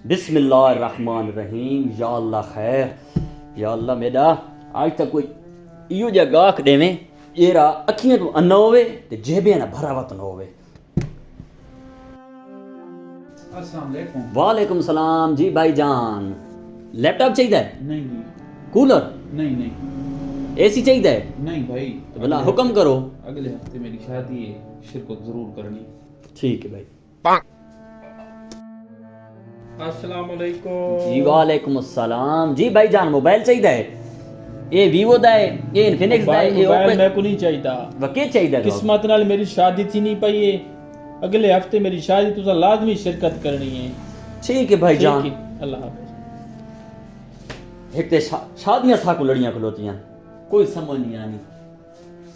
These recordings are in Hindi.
बिस्मिल्लाहिर्रहमानिर्रहीम। या अल्लाह खैर, या अल्लाह मेरा आज तक कोई इहो जिहा गाहक देवे जेड़ा अखियां तो अन्ना होवे ते जेबे ना भरावत न होवे। अस्सलाम वालेकुम। वालेकुम सलाम जी भाईजान। लैपटॉप चाहिए? नहीं कूलर? नहीं, एसी चाहिए? नहीं भाई। तो भला हुक्म करो। अगले हफ्ते मेरी शादी है, शिरकत जरूर करनी। ठीक है भाई। अस्सलाम वालेकुम। जी वालेकुम अस्सलाम। जी भाईजान मोबाइल चाहिए? ये वीवो दा है, ये इन्फिनिक्स दा है, ये मोबाइल ओप्पो मैं को नहीं चाहिए। वके चाहिए? किस्मत नाल मेरी शादी थी नहीं पई है। अगले हफ्ते मेरी शादी तुसा लाजमी शिरकत करनी है। ठीक है भाईजान। ठीक है, अल्लाह हाफिज। एक ते शादियां साकू लड़ियां खलोतियां, कोई समझ नहीं आनी।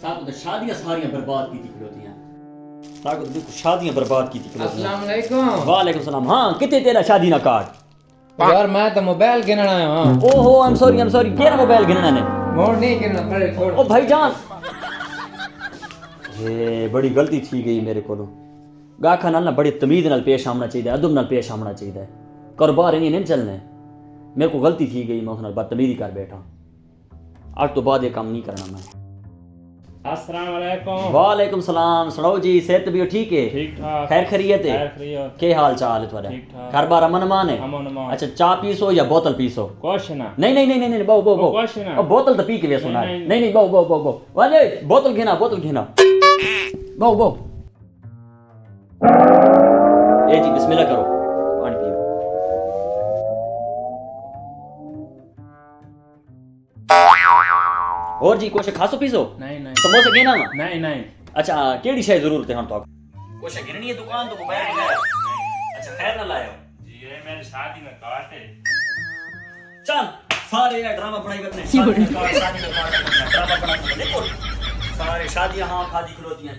साकू तो शादियां सारियां बर्बाद की थी खलोतियां। साकू तो बिल्कुल शादियां बर्बाद की थी खलोतियां। अस्सलाम वालेकुम। वालेकुम सलाम। हाँ कितने तेरा शादी ना कार्ड? यार मैं तो मोबाइल गिनना आया हां। ओहो आई एम सॉरी केरा मोबाइल गिनना ने? मोड़ नहीं गिनना पड़े छोड़। ओ भाईजान ये बड़ी गलती थी गई मेरे को। गाखा नाल ना बड़ी तमीज नाल पेश आना चाहिए, अदब नाल पेश आना चाहिए। कारोबार इन्हें नहीं चलने। मेरे को गलती थी गई, मैं उस नाल बदतमीजी कर बैठा। आज तो बाद ये काम नहीं करना मैं। अस्सलाम वालेकुम। वालेकुम सलाम। सुनाओ जी, सेहत भी ठीक है? ठीक ठाक। खैर खैरियत है? खैर खैरियत। के हाल चाल है थोड़ा? ठीक ठाक। घर बार अमन अमान है? अमन अमान। अच्छा चाय पीसो या बोतल पीसो? कुछ ना। नहीं बहु बहु बहु कुछ ना। बोतल तो पी के वे सुना। नहीं, नहीं बहु वाले बोतल घेना बहु बहु। ए जी बिस्मिल्लाह करो, पानी पियो। और जी कुछ खासो पीसो? नहीं समोसे घेना ना? नहीं। अच्छा केड़ी शय जरूरत है हम तो? कुछ गिरनी है दुकान तो मोबाइल लगाया। अच्छा खैर ना लायो जी ये मेरी शादी में काट है। चल सारे ये ड्रामा बनाई अपने शादी में काट ड्रामा बना देखो सारे शादियां हाँ खाली खलोतियां।